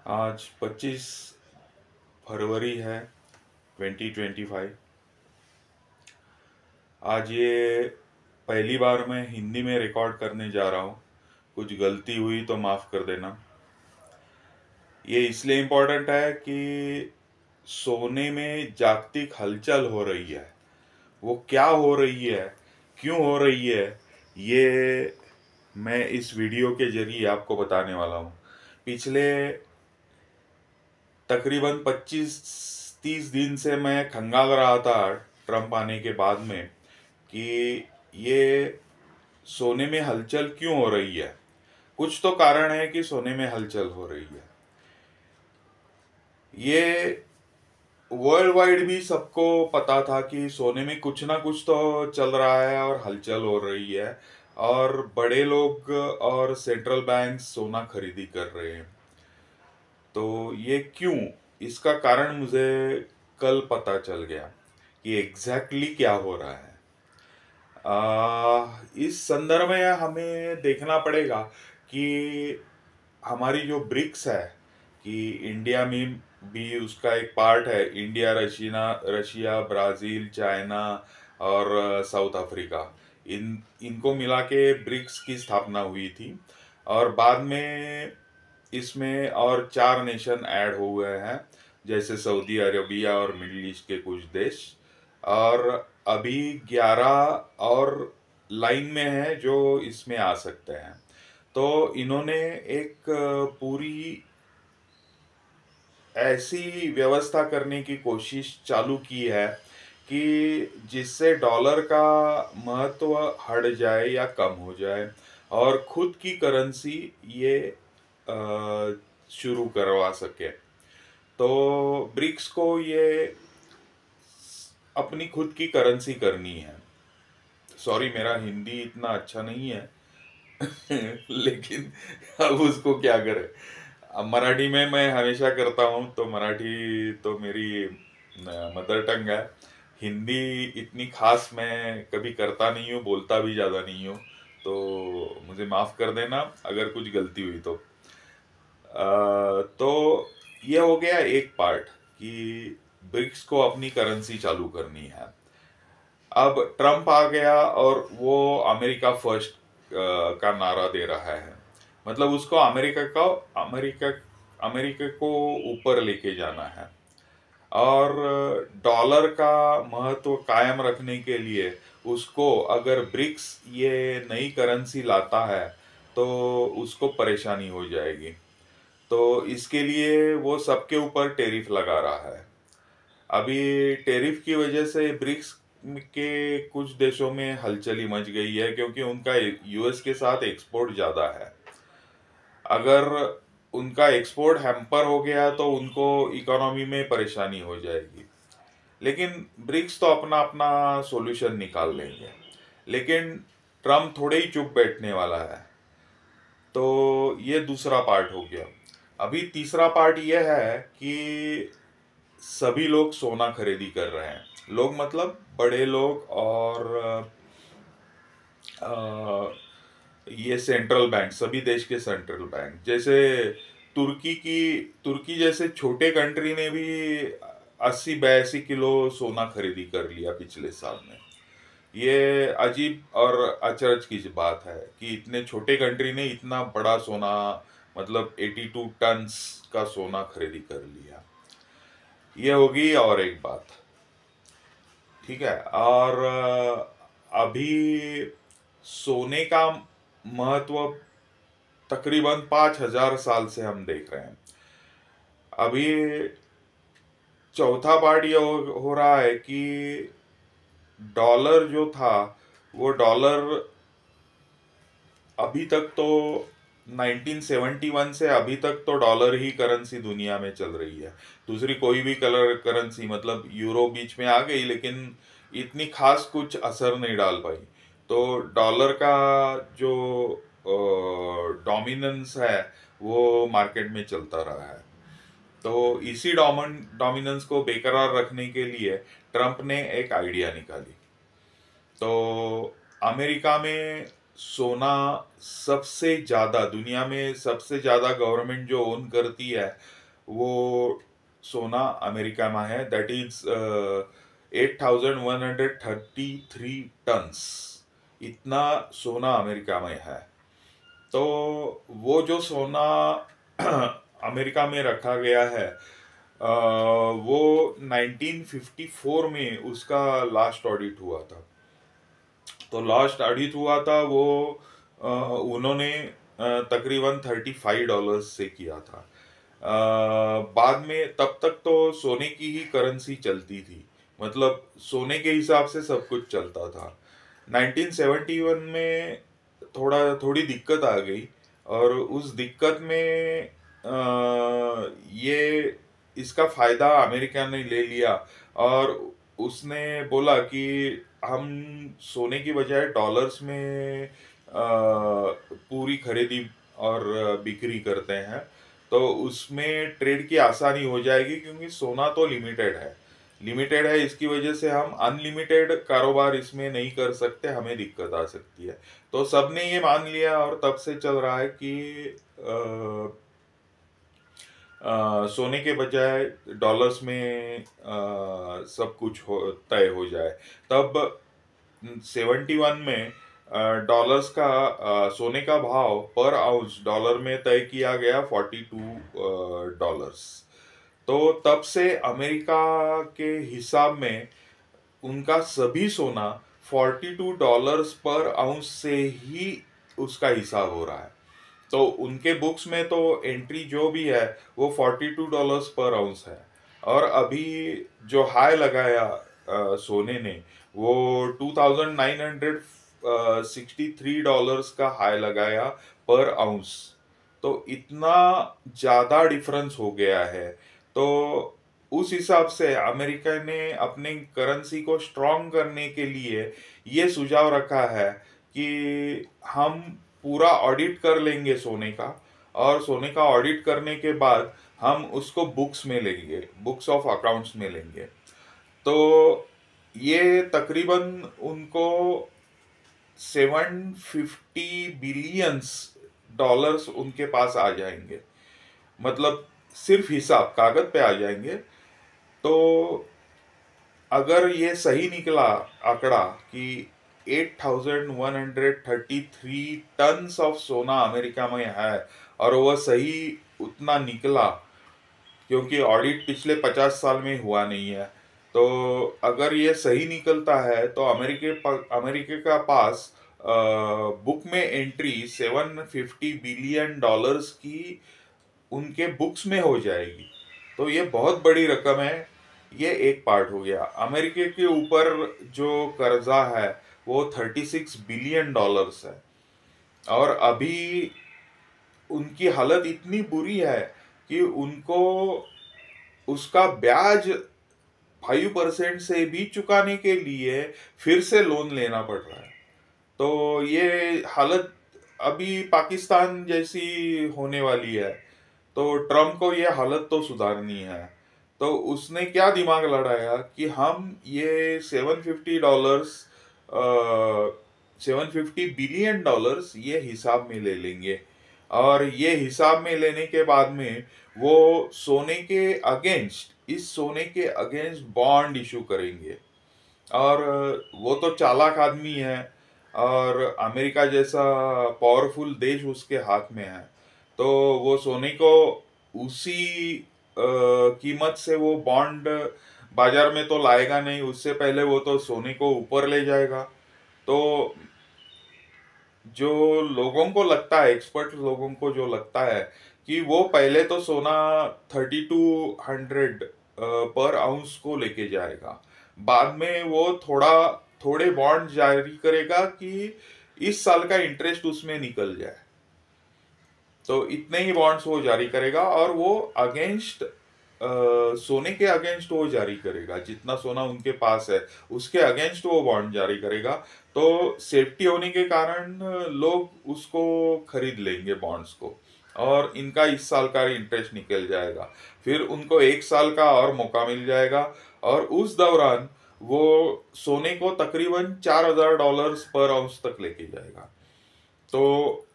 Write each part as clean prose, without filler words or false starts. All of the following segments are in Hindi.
आज 25 फरवरी है 2025। आज ये पहली बार मैं हिंदी में रिकॉर्ड करने जा रहा हूँ। कुछ गलती हुई तो माफ़ कर देना। ये इसलिए इम्पोर्टेंट है कि सोने में जागतिक हलचल हो रही है। वो क्या हो रही है, क्यों हो रही है, ये मैं इस वीडियो के जरिए आपको बताने वाला हूँ। पिछले तकरीबन 25-30 दिन से मैं खंगाल रहा था ट्रम्प आने के बाद में कि ये सोने में हलचल क्यों हो रही है। कुछ तो कारण है कि सोने में हलचल हो रही है। ये वर्ल्ड वाइड भी सबको पता था कि सोने में कुछ ना कुछ तो चल रहा है और हलचल हो रही है, और बड़े लोग और सेंट्रल बैंक सोना खरीदी कर रहे हैं। तो ये क्यों, इसका कारण मुझे कल पता चल गया कि एग्जैक्टली क्या हो रहा है। इस संदर्भ में हमें देखना पड़ेगा कि हमारी जो ब्रिक्स है, कि इंडिया में भी उसका एक पार्ट है। इंडिया, रशिया, ब्राज़ील, चाइना और साउथ अफ्रीका, इनको मिला के ब्रिक्स की स्थापना हुई थी। और बाद में इसमें और 4 नेशन ऐड हुए हैं, जैसे सऊदी अरबिया और मिडिल ईस्ट के कुछ देश। और अभी 11 और लाइन में है जो इसमें आ सकते हैं। तो इन्होंने एक पूरी ऐसी व्यवस्था करने की कोशिश चालू की है कि जिससे डॉलर का महत्व हट जाए या कम हो जाए, और खुद की करेंसी ये शुरू करवा सके। तो ब्रिक्स को ये अपनी खुद की करेंसी करनी है। सॉरी, मेरा हिंदी इतना अच्छा नहीं है लेकिन अब उसको क्या करें। अब मराठी में मैं हमेशा करता हूँ, तो मराठी तो मेरी मदर टंग है। हिंदी इतनी खास मैं कभी करता नहीं हूँ, बोलता भी ज़्यादा नहीं हूँ। तो मुझे माफ़ कर देना अगर कुछ गलती हुई तो। तो ये हो गया एक पार्ट कि ब्रिक्स को अपनी करेंसी चालू करनी है। अब ट्रम्प आ गया और वो अमेरिका फर्स्ट का नारा दे रहा है। मतलब उसको अमेरिका अमेरिका को ऊपर लेके जाना है, और डॉलर का महत्व कायम रखने के लिए उसको, अगर ब्रिक्स ये नई करेंसी लाता है तो उसको परेशानी हो जाएगी। तो इसके लिए वो सबके ऊपर टैरिफ लगा रहा है। अभी टैरिफ की वजह से ब्रिक्स के कुछ देशों में हलचली मच गई है, क्योंकि उनका यूएस के साथ एक्सपोर्ट ज़्यादा है। अगर उनका एक्सपोर्ट हैम्पर हो गया तो उनको इकोनॉमी में परेशानी हो जाएगी। लेकिन ब्रिक्स तो अपना अपना सॉल्यूशन निकाल लेंगे। लेकिन ट्रम्प थोड़े ही चुप बैठने वाला है। तो ये दूसरा पार्ट हो गया। अभी तीसरा पार्ट ये है कि सभी लोग सोना खरीदी कर रहे हैं। लोग मतलब बड़े लोग, और ये सेंट्रल बैंक, सभी देश के सेंट्रल बैंक, जैसे तुर्की जैसे छोटे कंट्री ने भी 80-82 किलो सोना खरीदी कर लिया पिछले साल में। ये अजीब और अचरज की बात है कि इतने छोटे कंट्री ने इतना बड़ा सोना, मतलब 82 टन्स का सोना खरीदी कर लिया। ये होगी और एक बात, ठीक है। और अभी सोने का महत्व तकरीबन 5,000 साल से हम देख रहे हैं। अभी चौथा पार्ट ये हो रहा है कि डॉलर जो था, वो डॉलर अभी तक तो 1971 से अभी तक तो डॉलर ही करेंसी दुनिया में चल रही है। दूसरी कोई भी करेंसी, मतलब यूरो बीच में आ गई, लेकिन इतनी खास कुछ असर नहीं डाल पाई। तो डॉलर का जो डोमिनेंस है वो मार्केट में चलता रहा है। तो इसी डोमिनेंस को बेकरार रखने के लिए ट्रम्प ने एक आइडिया निकाली। तो अमेरिका में सोना सबसे ज़्यादा दुनिया में सबसे ज़्यादा गवर्नमेंट जो ओन करती है वो सोना अमेरिका में है। दैट इज 8,133 टन्स, इतना सोना अमेरिका में है। तो वो जो सोना अमेरिका में रखा गया है वो 1954 में उसका लास्ट ऑडिट हुआ था। तो लास्ट ऑडिट हुआ था वो उन्होंने तकरीबन $35 से किया था। बाद में तब तक तो सोने की ही करेंसी चलती थी, मतलब सोने के हिसाब से सब कुछ चलता था। 1971 में थोड़ी दिक्कत आ गई और उस दिक्कत में ये इसका फायदा अमेरिका ने ले लिया और उसने बोला कि हम सोने की बजाय डॉलर्स में पूरी खरीदी और बिक्री करते हैं, तो उसमें ट्रेड की आसानी हो जाएगी क्योंकि सोना तो लिमिटेड है। इसकी वजह से हम अनलिमिटेड कारोबार इसमें नहीं कर सकते, हमें दिक्कत आ सकती है। तो सबने ये मान लिया और तब से चल रहा है कि सोने के बजाय डॉलर्स में सब कुछ तय हो जाए। तब 71 में डॉलर्स का सोने का भाव पर आउंस डॉलर में तय किया गया $42। तो तब से अमेरिका के हिसाब में उनका सभी सोना $42 पर आउंस से ही उसका हिसाब हो रहा है। तो उनके बुक्स में तो एंट्री जो भी है वो $42 पर आउंस है। और अभी जो हाई लगाया सोने ने वो $2,963 का हाई लगाया पर आउंस। तो इतना ज़्यादा डिफरेंस हो गया है। तो उस हिसाब से अमेरिका ने अपने करेंसी को स्ट्रॉन्ग करने के लिए ये सुझाव रखा है कि हम पूरा ऑडिट कर लेंगे सोने का, और सोने का ऑडिट करने के बाद हम उसको बुक्स में लेंगे, बुक्स ऑफ अकाउंट्स में लेंगे। तो ये तकरीबन उनको 750 बिलियंस डॉलर्स उनके पास आ जाएंगे, मतलब सिर्फ हिसाब कागज पे आ जाएंगे। तो अगर ये सही निकला आंकड़ा कि 8,133 टन्स ऑफ सोना अमेरिका में है और वह सही उतना निकला, क्योंकि ऑडिट पिछले 50 साल में हुआ नहीं है, तो अगर ये सही निकलता है तो अमेरिके का पास बुक में एंट्री 750 बिलियन डॉलर्स की उनके बुक्स में हो जाएगी। तो ये बहुत बड़ी रकम है। ये एक पार्ट हो गया। अमेरिका के ऊपर जो कर्जा है वो $36 बिलियन है और अभी उनकी हालत इतनी बुरी है कि उनको उसका ब्याज 5% से भी चुकाने के लिए फिर से लोन लेना पड़ रहा है। तो ये हालत अभी पाकिस्तान जैसी होने वाली है। तो ट्रम्प को ये हालत तो सुधारनी है। तो उसने क्या दिमाग लड़ाया कि हम ये $750 ये हिसाब में ले लेंगे, और ये हिसाब में लेने के बाद में वो इस सोने के अगेंस्ट बॉन्ड इशू करेंगे। और वो तो चालाक आदमी है और अमेरिका जैसा पावरफुल देश उसके हाथ में है, तो वो सोने को उसी कीमत से वो बॉन्ड बाजार में तो लाएगा नहीं, उससे पहले वो तो सोने को ऊपर ले जाएगा। तो जो लोगों को लगता है, एक्सपर्ट लोगों को जो लगता है कि वो पहले तो सोना 3200 पर आउंस को लेके जाएगा, बाद में वो थोड़े बॉन्ड जारी करेगा कि इस साल का इंटरेस्ट उसमें निकल जाए। तो इतने ही बॉन्ड्स वो जारी करेगा और वो अगेंस्ट सोने के अगेंस्ट वो जारी करेगा, जितना सोना उनके पास है उसके अगेंस्ट वो बॉन्ड जारी करेगा। तो सेफ्टी होने के कारण लोग उसको खरीद लेंगे बॉन्ड्स को, और इनका इस साल का इंटरेस्ट निकल जाएगा, फिर उनको 1 साल का और मौका मिल जाएगा, और उस दौरान वो सोने को तकरीबन $4,000 पर आउंस तक लेके जाएगा। तो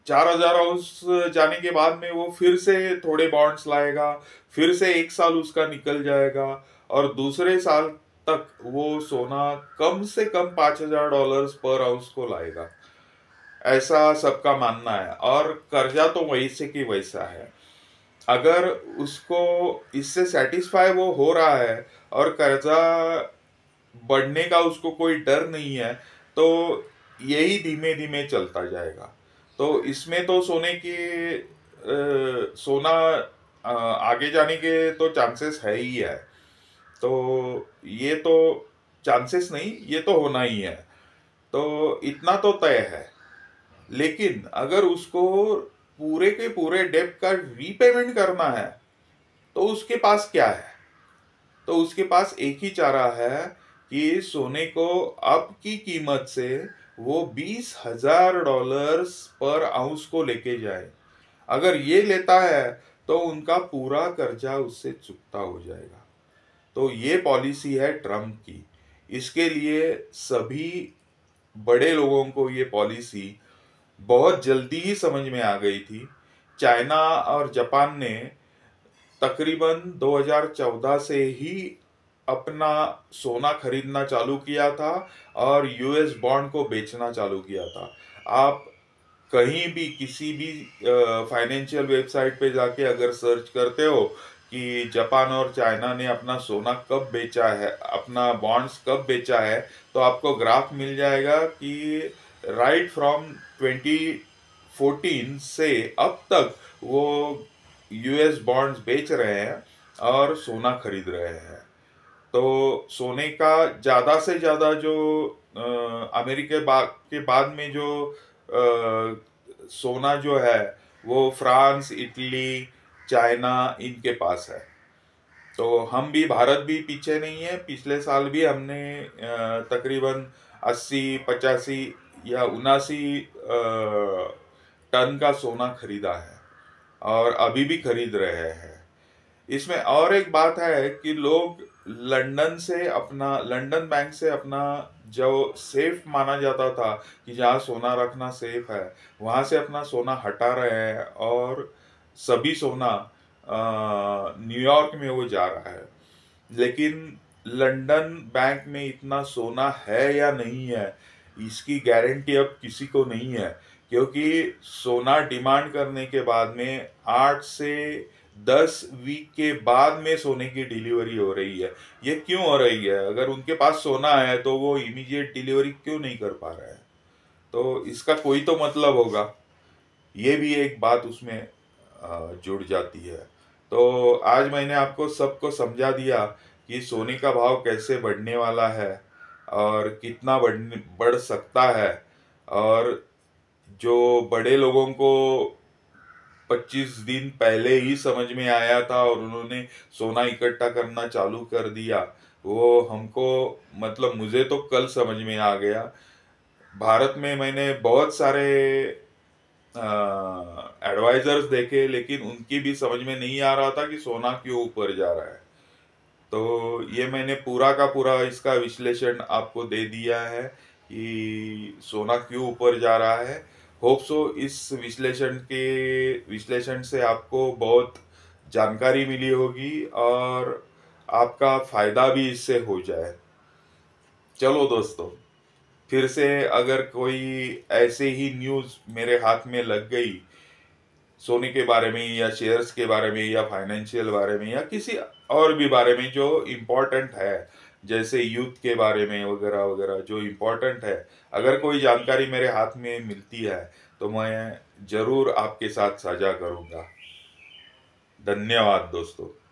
4,000 हाउस जाने के बाद में वो फिर से थोड़े बॉन्ड्स लाएगा, फिर से 1 साल उसका निकल जाएगा और दूसरे साल तक वो सोना कम से कम $5,000 पर हाउस को लाएगा, ऐसा सबका मानना है। और कर्जा तो वैसे की वैसा है। अगर उसको इससे सेटिस्फाई वो हो रहा है और कर्जा बढ़ने का उसको कोई डर नहीं है, तो यही धीमे धीमे चलता जाएगा। तो इसमें तो सोने की सोना आगे जाने के तो चांसेस है ही है। तो ये तो चांसेस नहीं, ये तो होना ही है। तो इतना तो तय है। लेकिन अगर उसको पूरे के पूरे डेब्ट का रीपेमेंट करना है, तो उसके पास क्या है? तो उसके पास एक ही चारा है कि सोने को अब की कीमत से वो $20,000 पर आउंस को लेके जाए। अगर ये लेता है तो उनका पूरा कर्जा उससे चुकता हो जाएगा। तो ये पॉलिसी है ट्रम्प की। इसके लिए सभी बड़े लोगों को ये पॉलिसी बहुत जल्दी ही समझ में आ गई थी। चाइना और जापान ने तकरीबन 2014 से ही अपना सोना खरीदना चालू किया था और यूएस बॉन्ड को बेचना चालू किया था। आप कहीं भी किसी भी फाइनेंशियल वेबसाइट पे जाके अगर सर्च करते हो कि जापान और चाइना ने अपना सोना कब बेचा है, अपना बॉन्ड्स कब बेचा है, तो आपको ग्राफ मिल जाएगा कि राइट फ्रॉम 2014 से अब तक वो यूएस बॉन्ड्स बेच रहे हैं और सोना खरीद रहे हैं। तो सोने का ज़्यादा से ज़्यादा जो अमेरिका के बाद में जो सोना जो है वो फ्रांस, इटली, चाइना इनके पास है। तो हम भी, भारत भी पीछे नहीं है। पिछले साल भी हमने तकरीबन 80, 85 या 79 टन का सोना खरीदा है और अभी भी खरीद रहे हैं। इसमें और एक बात है कि लोग लंदन बैंक से अपना जो सेफ माना जाता था कि जहाँ सोना रखना सेफ है, वहां से अपना सोना हटा रहे हैं और सभी सोना न्यूयॉर्क में वो जा रहा है। लेकिन लंदन बैंक में इतना सोना है या नहीं है, इसकी गारंटी अब किसी को नहीं है, क्योंकि सोना डिमांड करने के बाद में 8 से 10 वीक के बाद में सोने की डिलीवरी हो रही है। ये क्यों हो रही है? अगर उनके पास सोना है तो वो इमीडिएट डिलीवरी क्यों नहीं कर पा रहे हैं? तो इसका कोई तो मतलब होगा। ये भी एक बात उसमें जुड़ जाती है। तो आज मैंने आपको सबको समझा दिया कि सोने का भाव कैसे बढ़ने वाला है और कितना बढ़ सकता है। और जो बड़े लोगों को 25 दिन पहले ही समझ में आया था और उन्होंने सोना इकट्ठा करना चालू कर दिया, वो हमको, मतलब मुझे तो कल समझ में आ गया। भारत में मैंने बहुत सारे एडवाइजर्स देखे, लेकिन उनकी भी समझ में नहीं आ रहा था कि सोना क्यों ऊपर जा रहा है। तो ये मैंने पूरा का पूरा इसका विश्लेषण आपको दे दिया है कि सोना क्यों ऊपर जा रहा है। होप सो इस विश्लेषण से आपको बहुत जानकारी मिली होगी और आपका फायदा भी इससे हो जाए। चलो दोस्तों, फिर से अगर कोई ऐसे ही न्यूज़ मेरे हाथ में लग गई सोने के बारे में या शेयर्स के बारे में या फाइनेंशियल बारे में या किसी और भी बारे में जो इम्पोर्टेंट है, जैसे यूथ के बारे में वगैरह वगैरह जो इम्पोर्टेंट है, अगर कोई जानकारी मेरे हाथ में मिलती है तो मैं ज़रूर आपके साथ साझा करूँगा। धन्यवाद दोस्तों।